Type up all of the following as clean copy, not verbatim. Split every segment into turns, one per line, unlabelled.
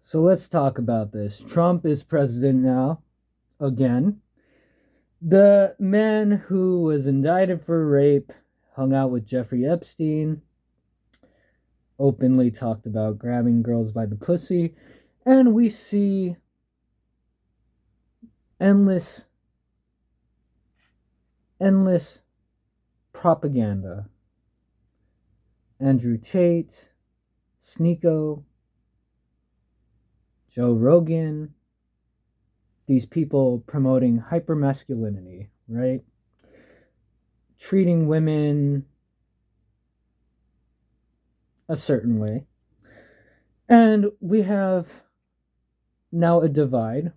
So let's talk about this. Trump is president now, again. The man who was indicted for rape hung out with Jeffrey Epstein, openly talked about grabbing girls by the pussy, and we see endless, endless propaganda. Andrew Tate, Sneeko, Joe Rogan, these people promoting hypermasculinity, right? Treating women a certain way. And we have now a divide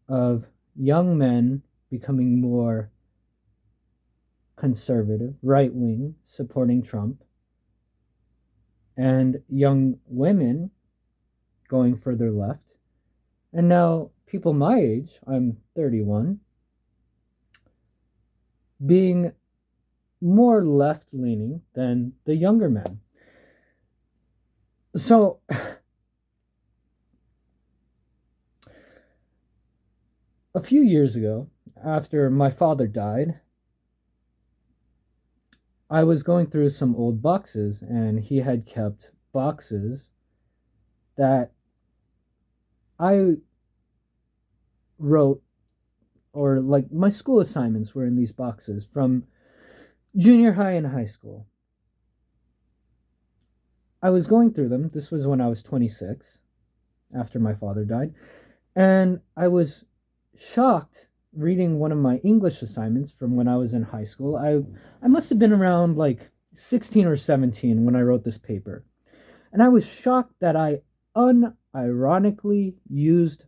of young men becoming more conservative, right wing, supporting Trump, and young women going further left. And now people my age, I'm 31, being more left leaning than the younger men. So a few years ago, after my father died, I was going through some old boxes, and he had kept boxes that I wrote, or like my school assignments were in these boxes from junior high and high school. I was going through them. This was when I was 26, after my father died. And I was shocked reading one of my English assignments from when I was in high school. I must have been around like 16 or 17 when I wrote this paper. And I was shocked that I unironically used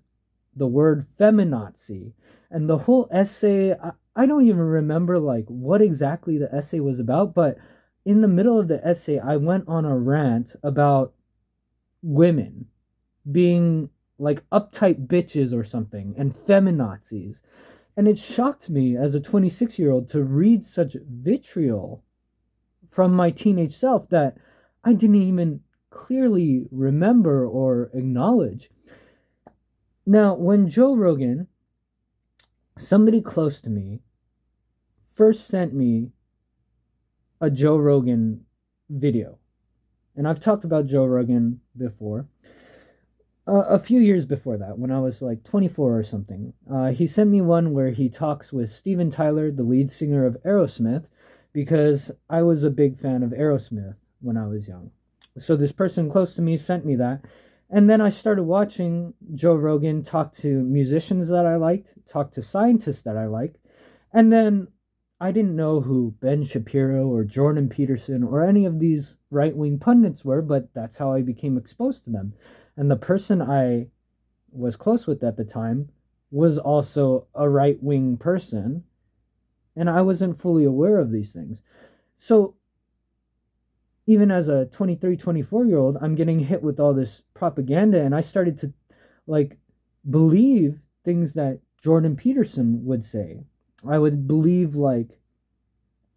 the word feminazi. And the whole essay, I don't even remember like what exactly the essay was about, but in the middle of the essay, I went on a rant about women being like uptight bitches or something and feminazis. And it shocked me as a 26-year-old to read such vitriol from my teenage self that I didn't even clearly remember or acknowledge. Now, when Joe Rogan, somebody close to me, first sent me a Joe Rogan video, and I've talked about Joe Rogan before, a few years before that, when I was like 24 or something, he sent me one where he talks with Steven Tyler, the lead singer of Aerosmith, because I was a big fan of Aerosmith when I was young. So this person close to me sent me that. And then I started watching Joe Rogan talk to musicians that I liked, talk to scientists that I liked. And then I didn't know who Ben Shapiro or Jordan Peterson or any of these right wing pundits were, but that's how I became exposed to them. And the person I was close with at the time was also a right wing person, and I wasn't fully aware of these things. So even as a 23, 24-year old, I'm getting hit with all this propaganda, and I started to like believe things that Jordan Peterson would say. I would believe like,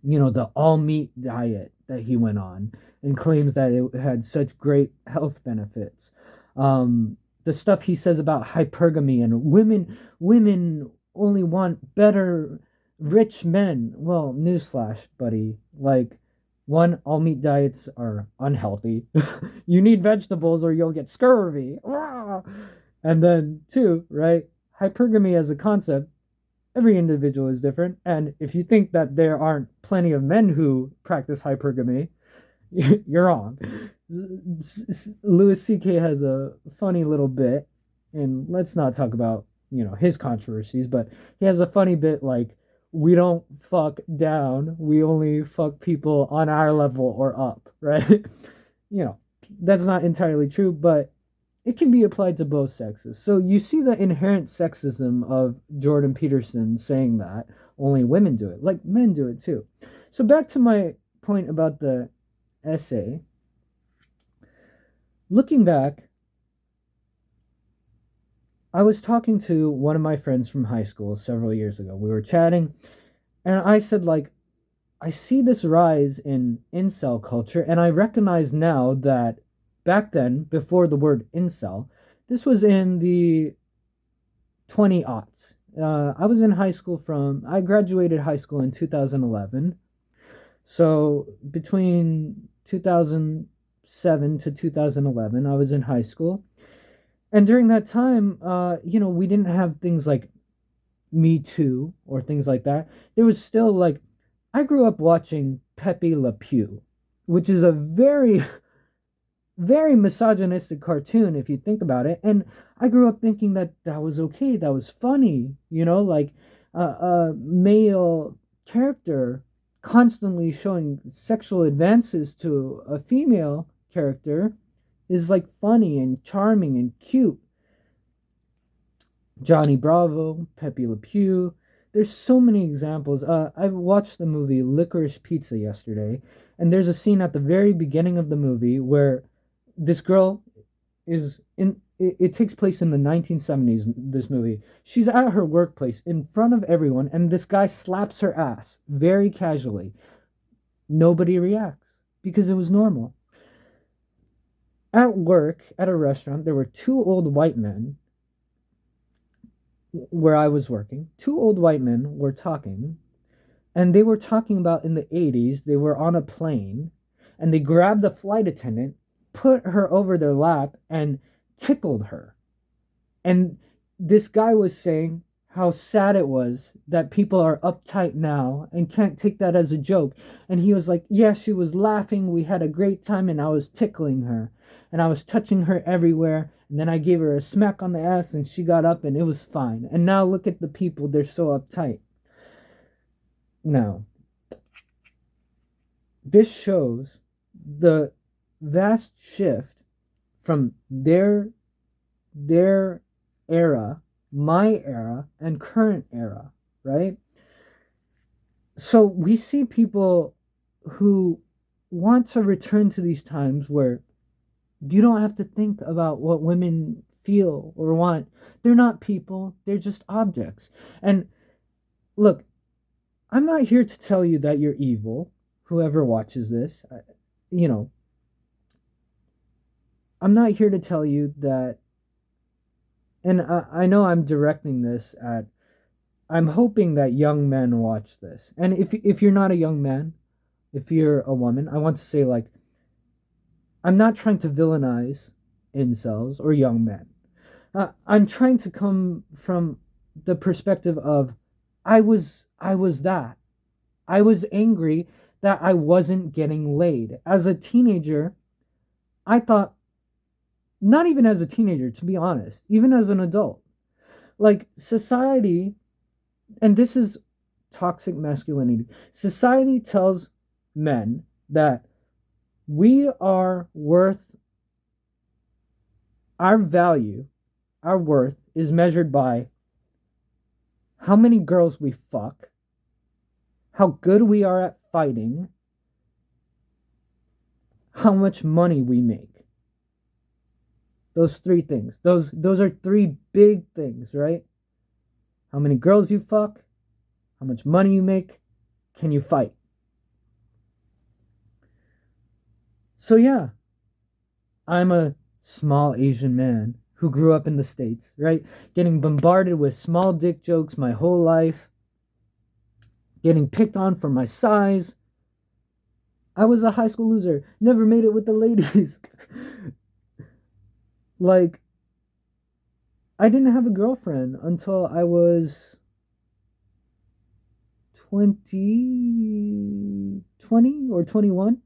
the all meat diet that he went on and claims that it had such great health benefits. The stuff he says about hypergamy and women only want better rich men. Well, newsflash, buddy. Like, one, all meat diets are unhealthy. You need vegetables or you'll get scurvy. And then two, right? Hypergamy as a concept, every individual is different. And if you think that there aren't plenty of men who practice hypergamy, you're wrong. Louis C.K. has a funny little bit, and let's not talk about his controversies, but he has a funny bit like, we don't fuck down, we only fuck people on our level or up, right? That's not entirely true, but it can be applied to both sexes. So you see the inherent sexism of Jordan Peterson saying that only women do it, like men do it too. So back to my point about the essay. Looking back, I was talking to one of my friends from high school several years ago. We were chatting, and I said, like, I see this rise in incel culture, and I recognize now that back then, before the word incel, This was in the 20 aughts. I was in high school I graduated high school in 2011. So between 2007 to 2011, I was in high school. And during that time, we didn't have things like Me Too or things like that. There was still like, I grew up watching Pepe Le Pew, which is a very, very misogynistic cartoon if you think about it. And I grew up thinking that that was okay, that was funny, like a male character constantly showing sexual advances to a female character is like funny and charming and cute. Johnny Bravo, Pepe Le Pew. There's so many examples. I watched the movie Licorice Pizza yesterday, and there's a scene at the very beginning of the movie where this girl is in. It takes place in the 1970s. This movie. She's at her workplace in front of everyone, and this guy slaps her ass very casually. Nobody reacts because it was normal. At work, at a restaurant, there were two old white men where I was working. Two old white men were talking, and they were talking about in the 80s, they were on a plane, and they grabbed the flight attendant, put her over their lap, and tickled her. And this guy was saying how sad it was that people are uptight now and can't take that as a joke. And he was like, yeah, she was laughing. We had a great time, and I was tickling her. And I was touching her everywhere. And then I gave her a smack on the ass, and she got up, and it was fine. And now look at the people. They're so uptight. Now, this shows the vast shift from their era, my era, and current era, right? So we see people who want to return to these times where you don't have to think about what women feel or want. They're not people, they're just objects. And look, I'm not here to tell you that you're evil, whoever watches this. You know, I'm not here to tell you that, and I know I'm directing this at, I'm hoping that young men watch this. And if you're not a young man, if you're a woman, I want to say, like, I'm not trying to villainize incels or young men. I'm trying to come from the perspective of I was that. I was angry that I wasn't getting laid. As a teenager, I thought, not even as a teenager, to be honest, even as an adult, like society, and this is toxic masculinity, society tells men that we are worth, our value, our worth is measured by how many girls we fuck, how good we are at fighting, how much money we make. Those three things. Those are three big things, right? How many girls you fuck, how much money you make, can you fight? So yeah, I'm a small Asian man who grew up in the States, right? Getting bombarded with small dick jokes my whole life, getting picked on for my size. I was a high school loser, never made it with the ladies. Like, I didn't have a girlfriend until I was 20 or 21.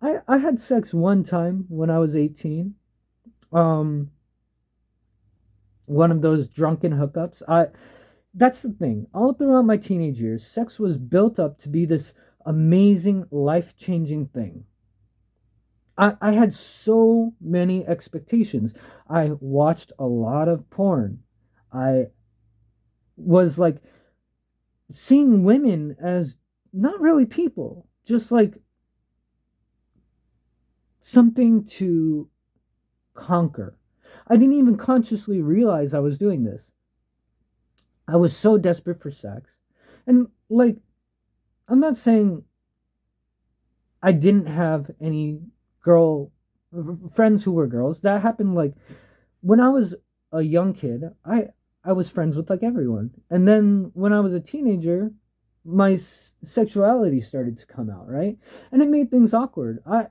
I had sex one time when I was 18. Um, one of those drunken hookups. That's the thing. All throughout my teenage years, sex was built up to be this amazing, life-changing thing. I had so many expectations. I watched a lot of porn. I was like seeing women as not really people, just like something to conquer. I didn't even consciously realize I was doing this. I was so desperate for sex. And like, I'm not saying I didn't have any girl friends who were girls. That happened like when I was a young kid, I was friends with like everyone. And then when I was a teenager, my sexuality started to come out, right? And it made things awkward. I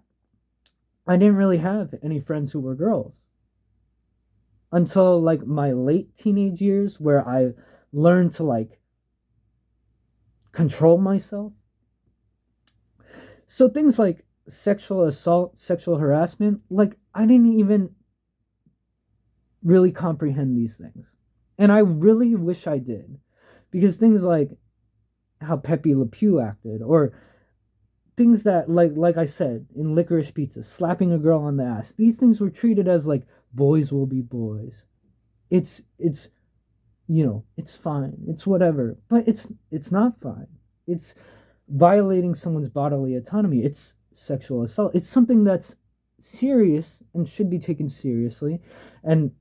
didn't really have any friends who were girls until like my late teenage years, where I learned to like control myself. So things like sexual assault, sexual harassment, like I didn't even really comprehend these things. And I really wish I did. Because things like how Pepe Le Pew acted, or things that like I said in Licorice Pizza, slapping a girl on the ass, these things were treated as like boys will be boys. It's it's fine. It's whatever. But it's not fine. It's violating someone's bodily autonomy. It's sexual assault. It's something that's serious and should be taken seriously. And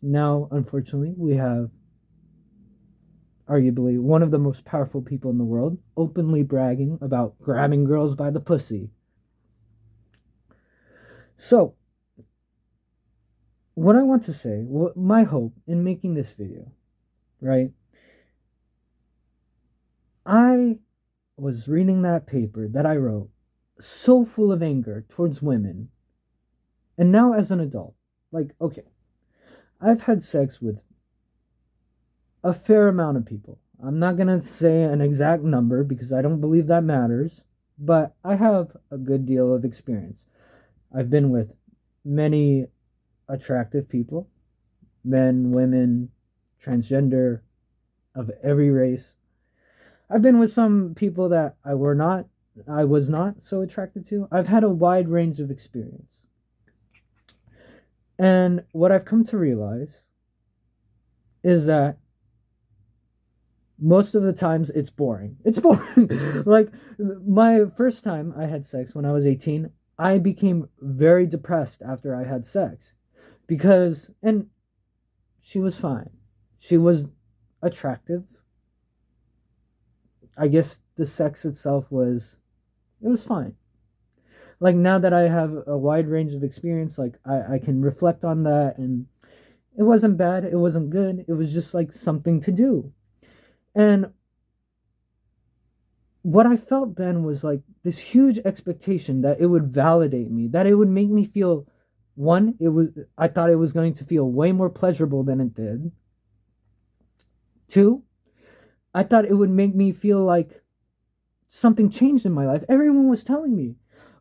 now, unfortunately, we have arguably one of the most powerful people in the world openly bragging about grabbing girls by the pussy. So, what I want to say, what my hope in making this video, right? I was reading that paper that I wrote, so full of anger towards women. And now, as an adult, like, okay, I've had sex with a fair amount of people. I'm not going to say an exact number because I don't believe that matters, but I have a good deal of experience. I've been with many attractive people, men, women, transgender, of every race. I've been with some people that I was not so attracted to. I've had a wide range of experience. And what I've come to realize is that most of the times it's boring. It's boring. Like my first time I had sex when I was 18, I became very depressed after I had sex because, and she was fine. She was attractive. I guess the sex itself it was fine. Like now that I have a wide range of experience, like I can reflect on that, and it wasn't bad. It wasn't good. It was just like something to do. And what I felt then was like this huge expectation that it would validate me, that it would make me feel one, I thought it was going to feel way more pleasurable than it did. Two, I thought it would make me feel like something changed in my life. Everyone was telling me,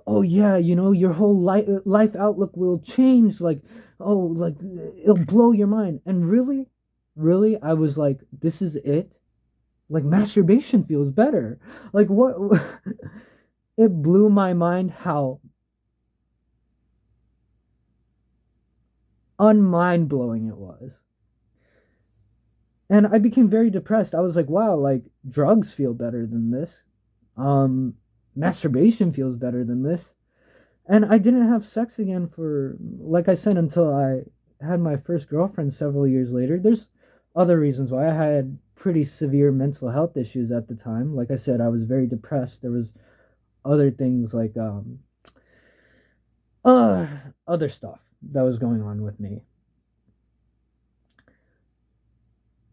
"Oh yeah, your whole life outlook will change, like oh, like it'll blow your mind." And really I was like, this is it? Like masturbation feels better. Like what it blew my mind how unmind blowing it was. And I became very depressed. I was like, wow, like drugs feel better than this. Um Masturbation feels better than this. And I didn't have sex again for, like I said, until I had my first girlfriend several years later. There's other reasons why. I had pretty severe mental health issues at the time. Like I said, I was very depressed. There was other things like uh other stuff that was going on with me.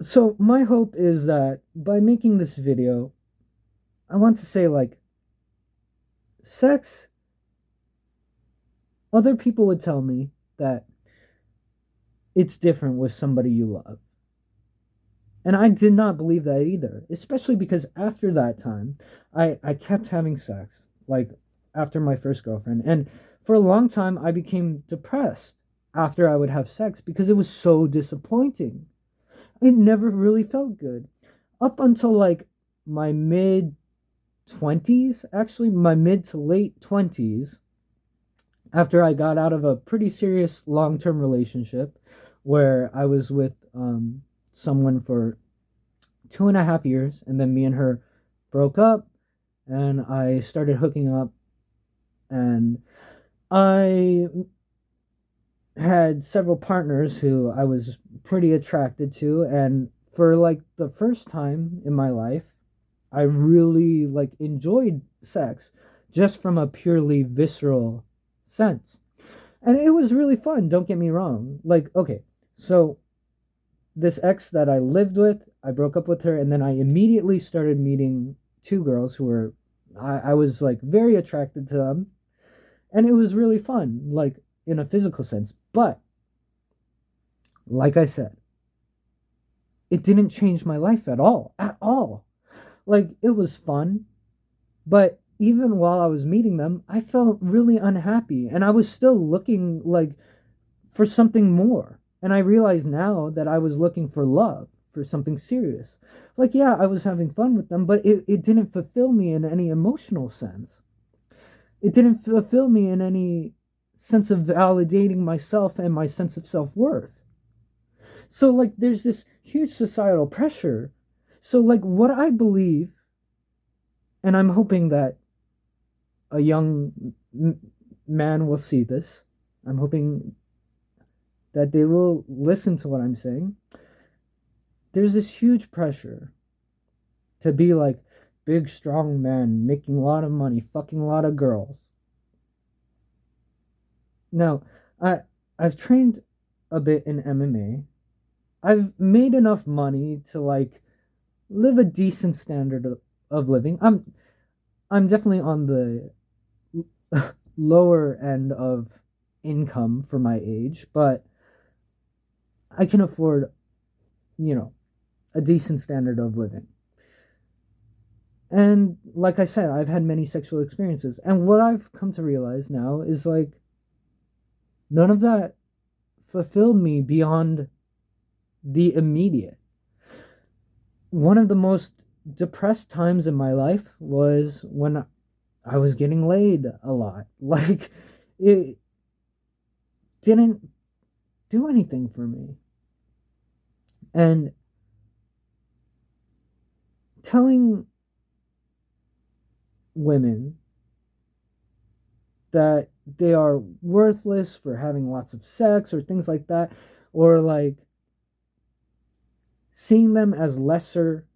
So my hope is that by making this video, I want to say like sex, other people would tell me that it's different with somebody you love. And I did not believe that either, especially because after that time, I kept having sex, like after my first girlfriend. And for a long time, I became depressed after I would have sex because it was so disappointing. It never really felt good. Up until like my mid 20s, actually, my mid to late 20s, after I got out of a pretty serious long term relationship where I was with someone for 2.5 years, and then me and her broke up, and I started hooking up, and I had several partners who I was pretty attracted to, and for like the first time in my life, I really like enjoyed sex just from a purely visceral sense. And it was really fun, don't get me wrong. Like, okay, so this ex that I lived with, I broke up with her, and then I immediately started meeting two girls who were, I was like very attracted to them, and it was really fun, like in a physical sense. But like I said, it didn't change my life at all, at all. Like it was fun, but even while I was meeting them, I felt really unhappy, and I was still looking like for something more. And I realize now that I was looking for love, for something serious. Like, yeah, I was having fun with them, but it didn't fulfill me in any emotional sense. It didn't fulfill me in any sense of validating myself and my sense of self worth. So, like, there's this huge societal pressure. So, like, what I believe, and I'm hoping that a young man will see this, I'm hoping that they will listen to what I'm saying. There's this huge pressure to be like big, strong man, making a lot of money, fucking a lot of girls. Now, I've trained a bit in MMA. I've made enough money to like live a decent standard of living. I'm definitely on the lower end of income for my age, but I can afford, you know, a decent standard of living. And like I said, I've had many sexual experiences. And what I've come to realize now is like none of that fulfilled me beyond the immediate. One of the most depressed times in my life was when I was getting laid a lot. Like it didn't do anything for me. And telling women that they are worthless for having lots of sex or things like that, or like seeing them as lesser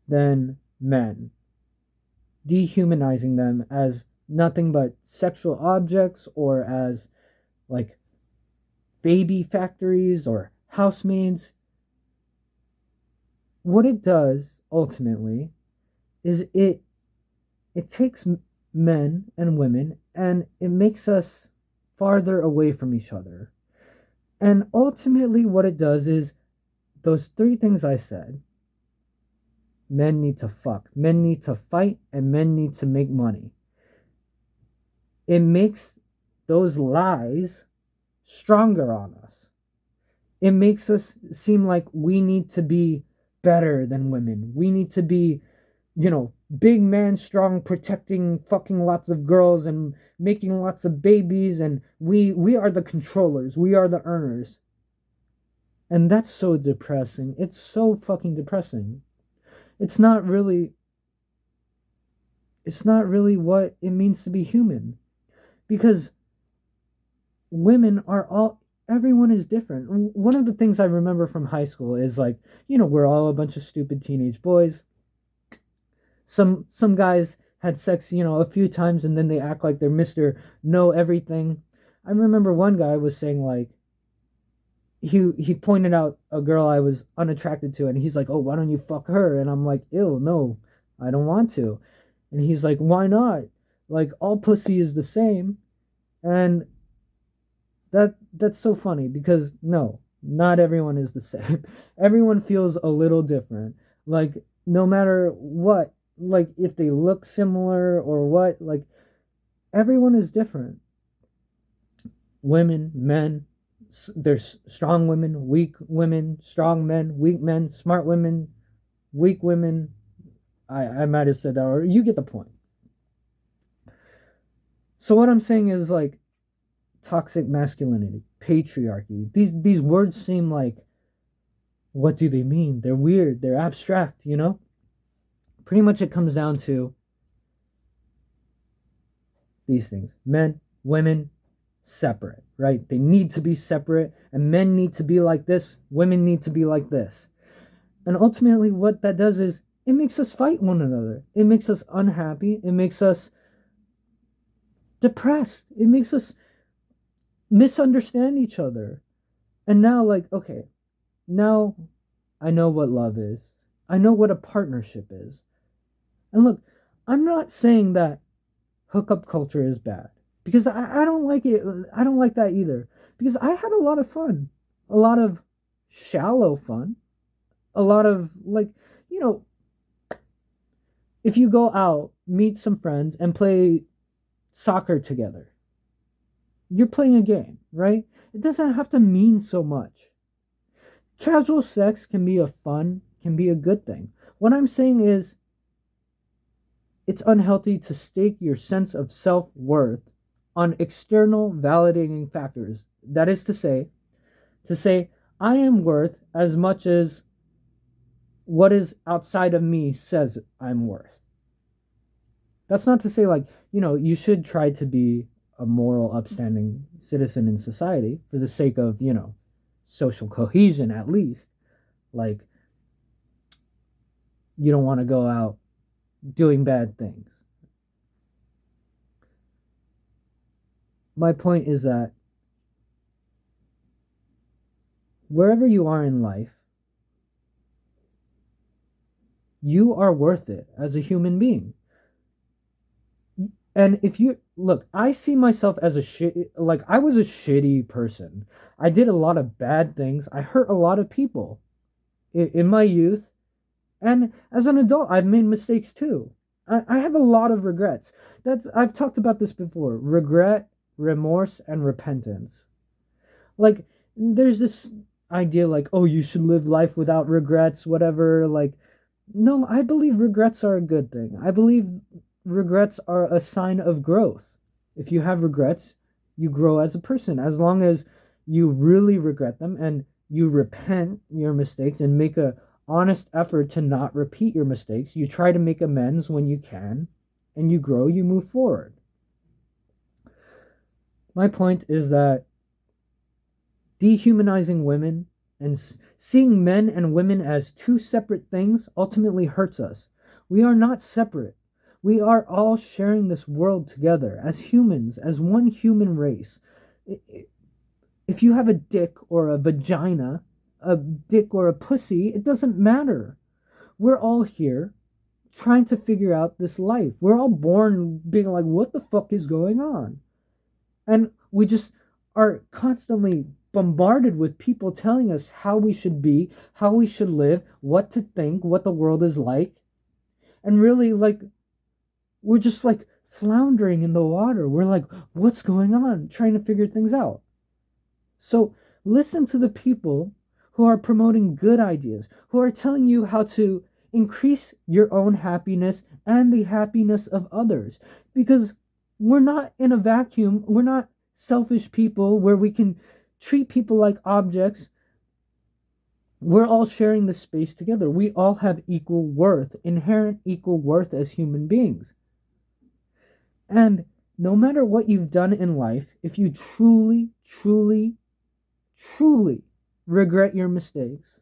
than men, dehumanizing them as nothing but sexual objects or as like baby factories or housemaids. What it does ultimately is it takes men and women and it makes us farther away from each other. And ultimately what it does is those three things I said: men need to fuck, men need to fight, and men need to make money. It makes those lies stronger on us. It makes us seem like we need to be better than women. We need to be, big man strong, protecting fucking lots of girls and making lots of babies, and we are the controllers. We are the earners. And that's so depressing. It's so fucking depressing. It's not really what it means to be human, because women are all everyone is different. One of the things I remember from high school is like, we're all a bunch of stupid teenage boys. Some guys had sex, a few times, and then they act like they're Mr. Know Everything. I remember one guy was saying like he pointed out a girl I was unattracted to, and he's like, "Oh, why don't you fuck her?" And I'm like, "Ew, no, I don't want to." And he's like, "Why not? Like all pussy is the same." And that's so funny because no, not everyone is the same. Everyone feels a little different. Like no matter what, like if they look similar or what, like everyone is different. Women, men, there's strong women, strong men, weak men, smart women, weak women. I might have said that, or you get the point. So what I'm saying is like toxic masculinity, patriarchy. These words seem like, what do they mean? They're weird, they're abstract, Pretty much it comes down to these things. Men, women, separate, right? They need to be separate, and men need to be like this, women need to be like this. And ultimately, what that does is it makes us fight one another. It makes us unhappy. It makes us depressed. It makes us misunderstand each other. And now, like, okay, now I know what love is. I know what a partnership is. And look, I'm not saying that hookup culture is bad because I don't like it. I don't like that either because I had a lot of fun, a lot of shallow fun, a lot of like, you know, if you go out, meet some friends, and play soccer together, you're playing a game, right? It doesn't have to mean so much. Casual sex can be a good thing. What I'm saying is, it's unhealthy to stake your sense of self worth on external validating factors. That is to say, I am worth as much as what is outside of me says I'm worth. That's not to say, like, you should try to be a moral, upstanding citizen in society for the sake of, social cohesion at least. Like, you don't want to go out doing bad things. My point is that wherever you are in life, you are worth it as a human being. And if you look, I see myself as like I was a shitty person. I did a lot of bad things. I hurt a lot of people in my youth. And as an adult, I've made mistakes too. I have a lot of regrets. I've talked about this before. Regret, remorse, and repentance. Like, there's this idea like, oh, you should live life without regrets, whatever. Like, no, I believe regrets are a good thing. I believe regrets are a sign of growth. If you have regrets, you grow as a person. As long as you really regret them and you repent your mistakes and make a honest effort to not repeat your mistakes, you try to make amends when you can, and you grow, you move forward. My point is that dehumanizing women and seeing men and women as two separate things ultimately hurts us. We are not separate. We are all sharing this world together as humans, as one human race. If you have a dick or a vagina, a dick or a pussy, it doesn't matter. We're all here trying to figure out this life. We're all born being like, what the fuck is going on? And we just are constantly bombarded with people telling us how we should be, how we should live, what to think, what the world is like. And really, like, we're just like floundering in the water. We're like, what's going on? Trying to figure things out. So listen to the people who are promoting good ideas, who are telling you how to increase your own happiness and the happiness of others. Because we're not in a vacuum. We're not selfish people where we can treat people like objects. We're all sharing this space together. We all have equal worth, inherent equal worth as human beings. And no matter what you've done in life, if you truly, truly, truly regret your mistakes,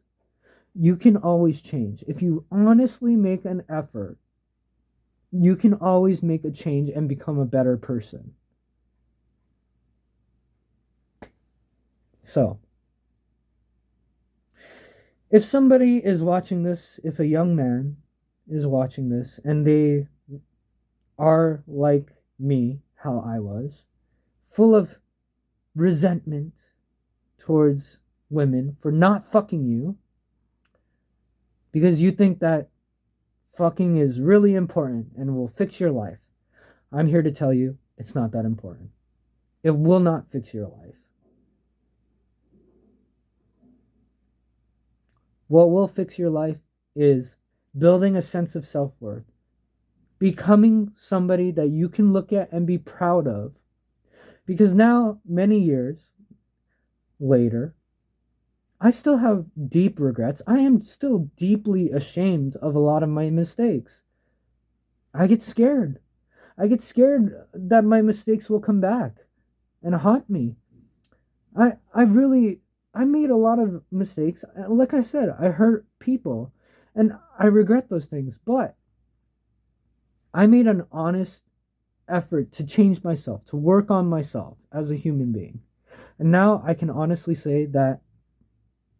you can always change. If you honestly make an effort, you can always make a change and become a better person. So, if somebody is watching this, if a young man is watching this and they are like me, how I was, full of resentment towards women for not fucking you because you think that fucking is really important and will fix your life, I'm here to tell you it's not that important. It will not fix your life. What will fix your life is building a sense of self-worth, becoming somebody that you can look at and be proud of. Because now, many years later, I still have deep regrets. I am still deeply ashamed of a lot of my mistakes. I get scared. I get scared that my mistakes will come back and haunt me. I made a lot of mistakes. Like I said, I hurt people and I regret those things, but I made an honest effort to change myself, to work on myself as a human being. And now I can honestly say that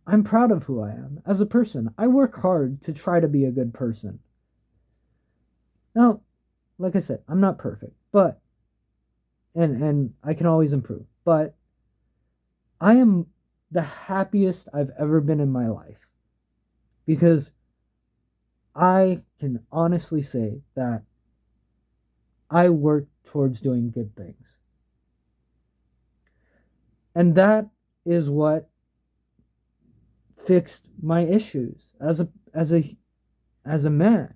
I'm proud of who I am as a person. I work hard to try to be a good person. Now, like I said, I'm not perfect, but and I can always improve. But I am the happiest I've ever been in my life because I can honestly say that I work towards doing good things. And that is what fixed my issues as a man.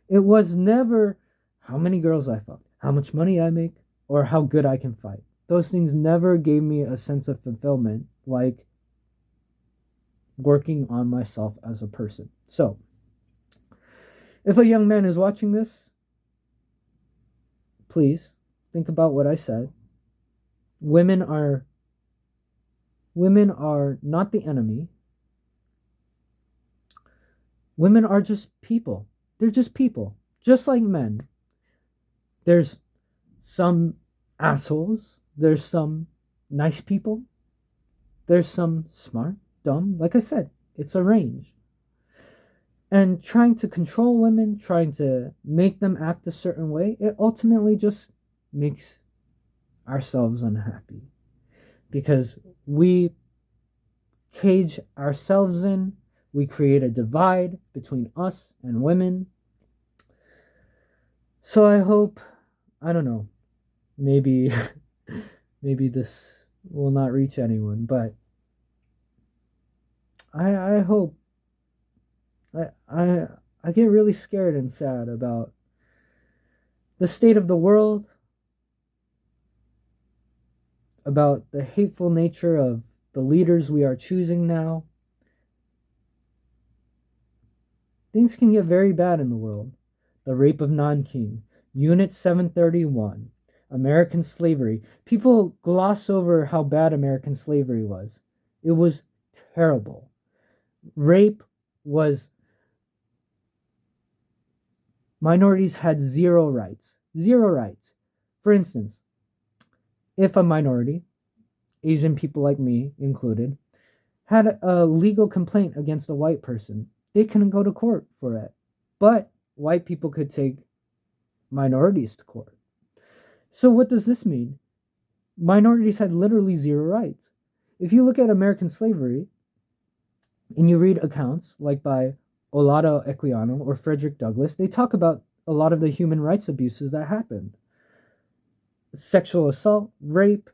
It was never how many girls I fucked, how much money I make, or how good I can fight. Those things never gave me a sense of fulfillment like working on myself as a person. So, if a young man is watching this, please think about what I said. Women are women are not the enemy. Women are just people. They're just people, just like men. There's some assholes, there's some nice people, there's some smart, dumb. Like I said, it's a range. And trying to control women, trying to make them act a certain way, it ultimately just makes ourselves unhappy because we cage ourselves in, we create a divide between us and women. So I hope, I don't know, maybe maybe this will not reach anyone, but I hope I I I get really scared and sad about the state of the world, about the hateful nature of the leaders we are choosing now. Things can get very bad in the world. The rape of Nanking, Unit 731, American slavery. People gloss over how bad American slavery was. It was terrible. Rape was, minorities had zero rights. Zero rights. For instance, if a minority, Asian people like me included, had a legal complaint against a white person, they couldn't go to court for it. But white people could take minorities to court. So what does this mean? Minorities had literally zero rights. If you look at American slavery and you read accounts like by Olaudah Equiano or Frederick Douglass, they talk about a lot of the human rights abuses that happened. Sexual assault, rape,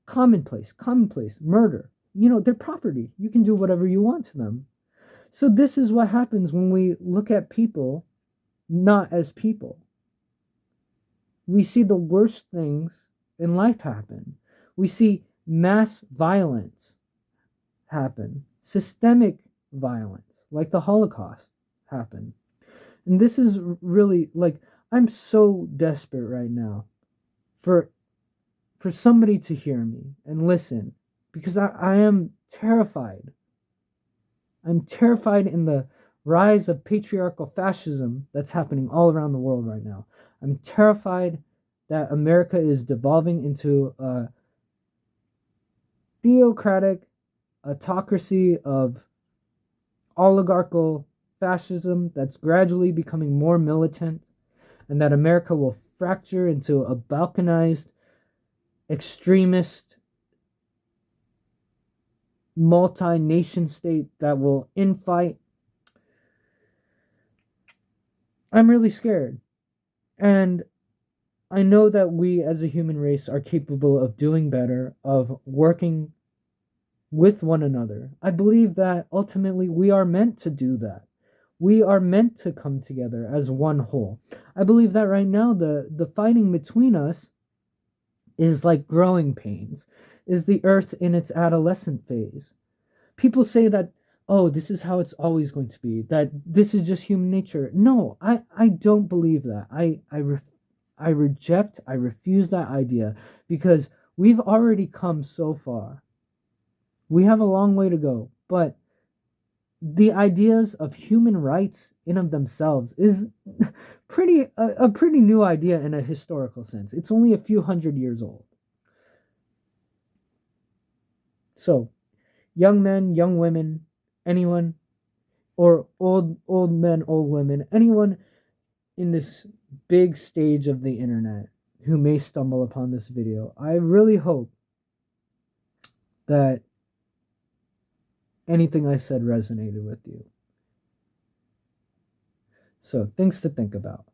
commonplace, murder. You know, they're property. You can do whatever you want to them. So this is what happens when we look at people not as people. We see the worst things in life happen. We see mass violence happen, systemic violence, like the Holocaust happen. And this is really like, I'm so desperate right now for somebody to hear me and listen because I am terrified. I'm terrified in the rise of patriarchal fascism that's happening all around the world right now. I'm terrified that America is devolving into a theocratic autocracy of oligarchical fascism that's gradually becoming more militant, and that America will fracture into a balkanized, extremist, multi-nation state that will infight. I'm really scared. And I know that we as a human race are capable of doing better, of working with one another. I believe that ultimately we are meant to do that. We are meant to come together as one whole. I believe that right now the fighting between us is like growing pains, is the earth in its adolescent phase. People say that, oh, this is how it's always going to be, that this is just human nature. No, I don't believe that. I reject, I refuse that idea because we've already come so far. We have a long way to go, but the ideas of human rights in of themselves is a pretty new idea in a historical sense. It's only a few hundred years old. So, young men, young women, anyone, or old men, old women, anyone in this big stage of the internet who may stumble upon this video, I really hope that anything I said resonated with you. So, things to think about.